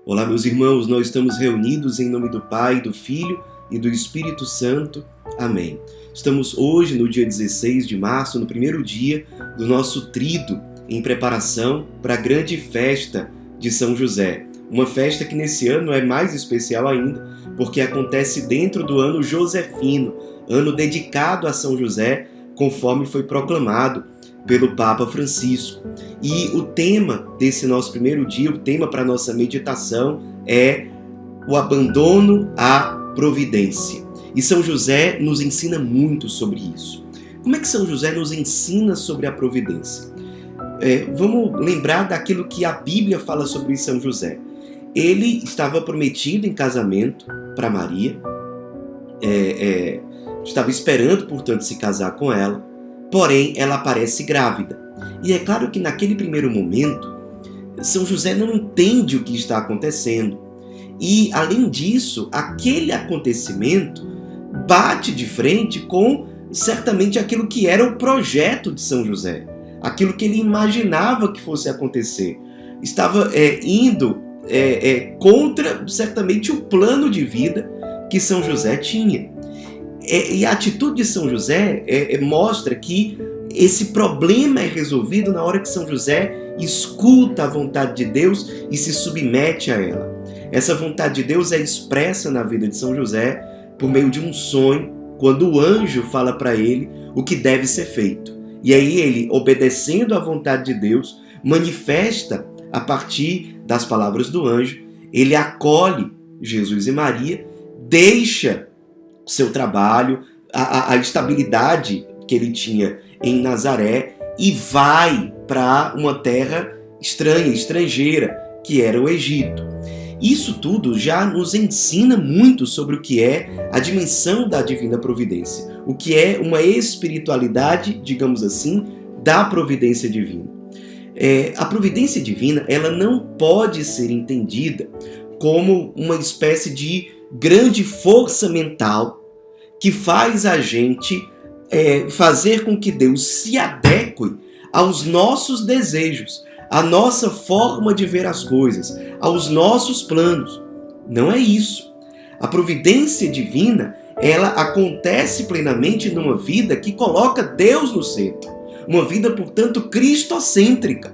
Olá, meus irmãos, nós estamos reunidos em nome do Pai, do Filho e do Espírito Santo. Amém. Estamos hoje, no dia 16 de março, no primeiro dia do nosso trido, em preparação para a grande festa de São José. Uma festa que nesse ano é mais especial ainda, porque acontece dentro do ano josefino, ano dedicado a São José, conforme foi proclamado pelo Papa Francisco. E o tema desse nosso primeiro dia, o tema para a nossa meditação é o abandono à providência. E São José nos ensina muito sobre isso. Como é que São José nos ensina sobre a providência? Vamos lembrar daquilo que a Bíblia fala sobre São José. Ele estava prometido em casamento para Maria, estava esperando, portanto, se casar com ela, porém ela aparece grávida. E é claro que naquele primeiro momento, São José não entende o que está acontecendo. E, além disso, aquele acontecimento bate de frente com, certamente, aquilo que era o projeto de São José, aquilo que ele imaginava que fosse acontecer. Estava indo contra, certamente, o plano de vida que São José tinha. E a atitude de São José mostra que esse problema é resolvido na hora que São José escuta a vontade de Deus e se submete a ela. Essa vontade de Deus é expressa na vida de São José por meio de um sonho, quando o anjo fala para ele o que deve ser feito. E aí ele, obedecendo à vontade de Deus, manifesta a partir das palavras do anjo, ele acolhe Jesus e Maria, deixa seu trabalho, a estabilidade que ele tinha em Nazaré e vai para uma terra estranha, estrangeira, que era o Egito. Isso tudo já nos ensina muito sobre o que é a dimensão da divina providência, o que é uma espiritualidade, digamos assim, da providência divina. A providência divina, ela não pode ser entendida como uma espécie de grande força mental que faz a gente fazer com que Deus se adeque aos nossos desejos, à nossa forma de ver as coisas, aos nossos planos. Não é isso. A providência divina, ela acontece plenamente numa vida que coloca Deus no centro. Uma vida, portanto, cristocêntrica.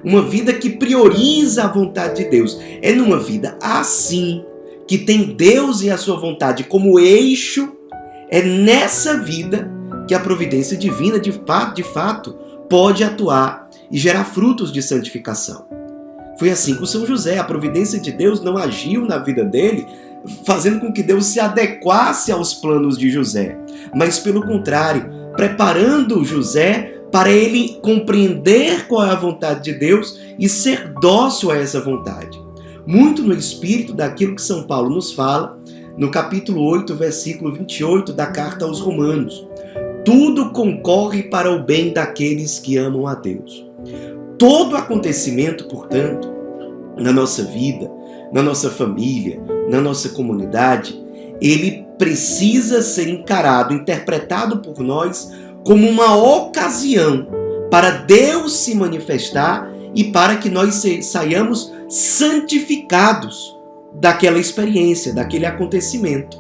Uma vida que prioriza a vontade de Deus. É numa vida assim, que tem Deus e a sua vontade como eixo, é nessa vida que a providência divina, de fato, pode atuar e gerar frutos de santificação. Foi assim com São José. A providência de Deus não agiu na vida dele, fazendo com que Deus se adequasse aos planos de José, mas, pelo contrário, preparando José para ele compreender qual é a vontade de Deus e ser dócil a essa vontade. Muito no espírito daquilo que São Paulo nos fala, no capítulo 8, versículo 28 da carta aos Romanos. Tudo concorre para o bem daqueles que amam a Deus. Todo acontecimento, portanto, na nossa vida, na nossa família, na nossa comunidade, ele precisa ser encarado, interpretado por nós como uma ocasião para Deus se manifestar e para que nós saiamos santificados daquela experiência, daquele acontecimento.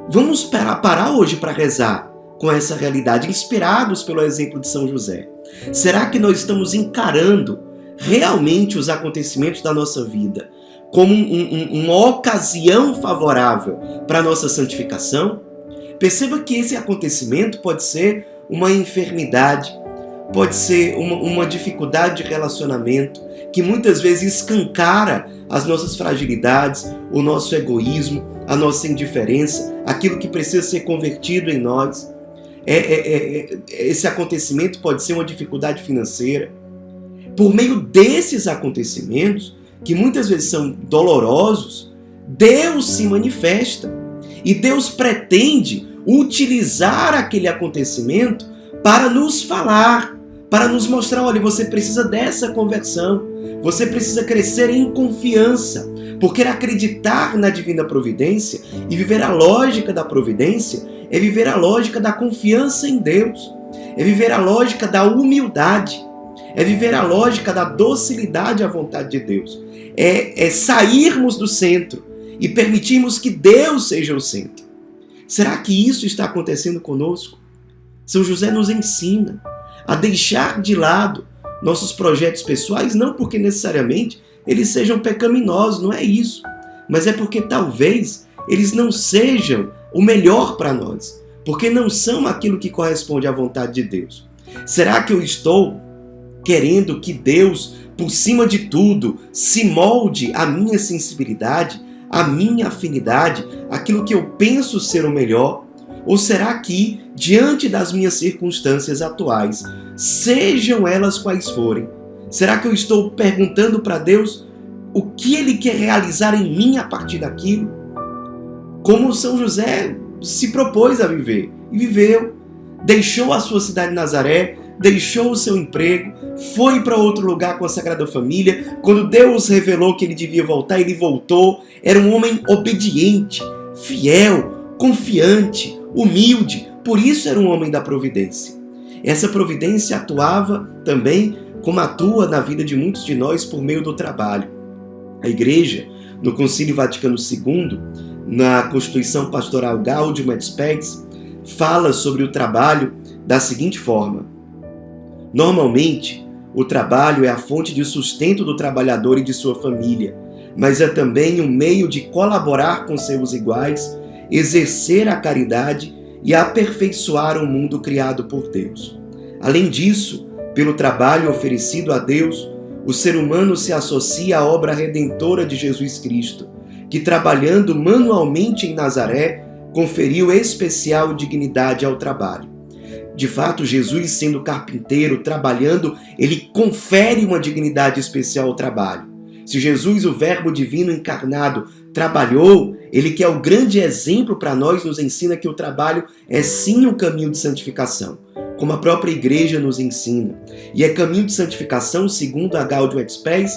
Vamos parar hoje para rezar com essa realidade, inspirados pelo exemplo de São José. Será que nós estamos encarando realmente os acontecimentos da nossa vida como uma ocasião favorável para a nossa santificação? Perceba que esse acontecimento pode ser uma enfermidade, pode ser uma dificuldade de relacionamento, que muitas vezes escancara as nossas fragilidades, o nosso egoísmo, a nossa indiferença, aquilo que precisa ser convertido em nós. Esse acontecimento pode ser uma dificuldade financeira. Por meio desses acontecimentos, que muitas vezes são dolorosos, Deus se manifesta. E Deus pretende utilizar aquele acontecimento para nos falar, para nos mostrar, olha, você precisa dessa conversão, você precisa crescer em confiança, porque acreditar na divina providência e viver a lógica da providência é viver a lógica da confiança em Deus, é viver a lógica da humildade, É viver a lógica da docilidade à vontade de Deus. É sairmos do centro e permitirmos que Deus seja o centro. Será que isso está acontecendo conosco? São José nos ensina a deixar de lado nossos projetos pessoais, não porque necessariamente eles sejam pecaminosos, não é isso. Mas é porque talvez eles não sejam o melhor para nós, porque não são aquilo que corresponde à vontade de Deus. Será que eu estou querendo que Deus, por cima de tudo, se molde à minha sensibilidade, à minha afinidade, aquilo que eu penso ser o melhor? Ou será que, diante das minhas circunstâncias atuais, sejam elas quais forem, será que eu estou perguntando para Deus o que Ele quer realizar em mim a partir daquilo? Como São José se propôs a viver, e viveu. Deixou a sua cidade de Nazaré, deixou o seu emprego, foi para outro lugar com a Sagrada Família. Quando Deus revelou que ele devia voltar, ele voltou. Era um homem obediente, fiel, confiante, humilde. Por isso era um homem da providência. Essa providência atuava também como atua na vida de muitos de nós por meio do trabalho. A Igreja, no Concílio Vaticano II, na Constituição Pastoral Gaudium et Spes, fala sobre o trabalho da seguinte forma: normalmente, o trabalho é a fonte de sustento do trabalhador e de sua família, mas é também um meio de colaborar com seus iguais, exercer a caridade e aperfeiçoar o mundo criado por Deus. Além disso, pelo trabalho oferecido a Deus, o ser humano se associa à obra redentora de Jesus Cristo, que, trabalhando manualmente em Nazaré, conferiu especial dignidade ao trabalho. De fato, Jesus, sendo carpinteiro, trabalhando, ele confere uma dignidade especial ao trabalho. Se Jesus, o Verbo divino encarnado, trabalhou, ele que é o grande exemplo para nós, nos ensina que o trabalho é sim um caminho de santificação, como a própria Igreja nos ensina. E é caminho de santificação, segundo a Gaudium et Spes,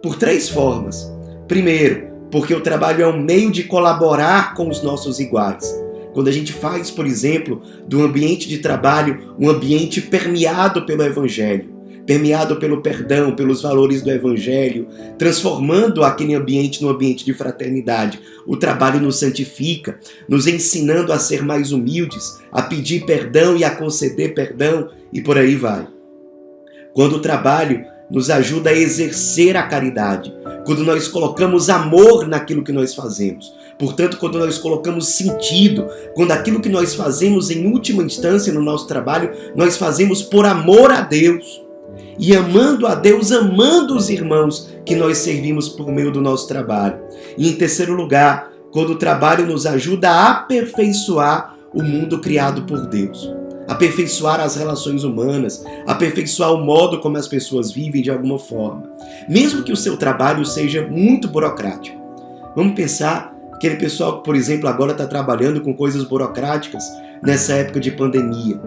por 3 formas. Primeiro, porque o trabalho é um meio de colaborar com os nossos iguais. Quando a gente faz, por exemplo, do ambiente de trabalho um ambiente permeado pelo Evangelho, permeado pelo perdão, pelos valores do Evangelho, transformando aquele ambiente num ambiente de fraternidade. O trabalho nos santifica, nos ensinando a ser mais humildes, a pedir perdão e a conceder perdão, e por aí vai. Quando o trabalho nos ajuda a exercer a caridade, quando nós colocamos amor naquilo que nós fazemos. Portanto, quando nós colocamos sentido, quando aquilo que nós fazemos em última instância no nosso trabalho, nós fazemos por amor a Deus. E amando a Deus, amando os irmãos que nós servimos por meio do nosso trabalho. E em terceiro lugar, quando o trabalho nos ajuda a aperfeiçoar o mundo criado por Deus. Aperfeiçoar as relações humanas, aperfeiçoar o modo como as pessoas vivem de alguma forma. Mesmo que o seu trabalho seja muito burocrático. Vamos pensar aquele pessoal que, por exemplo, agora está trabalhando com coisas burocráticas nessa época de pandemia.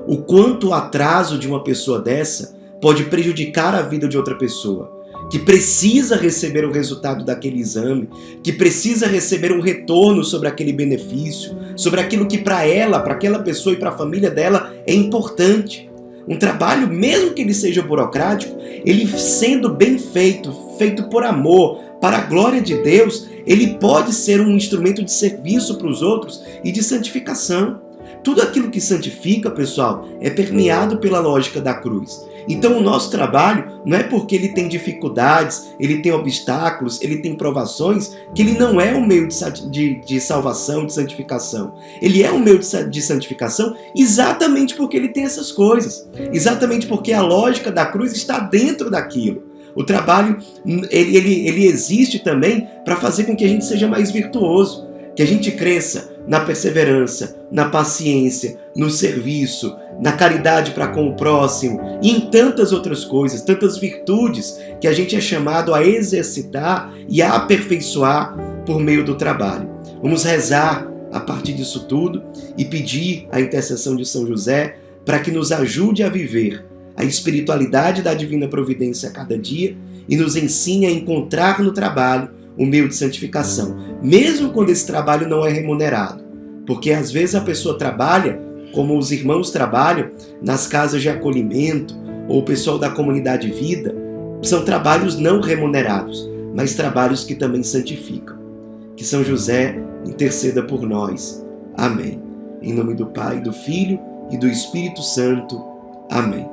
O quanto o atraso de uma pessoa dessa pode prejudicar a vida de outra pessoa, que precisa receber o resultado daquele exame, que precisa receber um retorno sobre aquele benefício, sobre aquilo que para ela, para aquela pessoa e para a família dela é importante. Um trabalho, mesmo que ele seja burocrático, ele sendo bem feito, feito por amor, para a glória de Deus, ele pode ser um instrumento de serviço para os outros e de santificação. Tudo aquilo que santifica, pessoal, é permeado pela lógica da cruz. Então o nosso trabalho não é porque ele tem dificuldades, ele tem obstáculos, ele tem provações, que ele não é um meio de salvação, de santificação. Ele é um meio de santificação exatamente porque ele tem essas coisas. Exatamente porque a lógica da cruz está dentro daquilo. O trabalho, ele existe também para fazer com que a gente seja mais virtuoso, que a gente cresça na perseverança, na paciência, no serviço, na caridade para com o próximo e em tantas outras coisas, tantas virtudes que a gente é chamado a exercitar e a aperfeiçoar por meio do trabalho. Vamos rezar a partir disso tudo e pedir a intercessão de São José para que nos ajude a viver a espiritualidade da Divina Providência a cada dia e nos ensine a encontrar no trabalho o meio de santificação, mesmo quando esse trabalho não é remunerado. Porque às vezes a pessoa trabalha, como os irmãos trabalham, nas casas de acolhimento, ou o pessoal da Comunidade Vida, são trabalhos não remunerados, mas trabalhos que também santificam. Que São José interceda por nós. Amém. Em nome do Pai, do Filho e do Espírito Santo. Amém.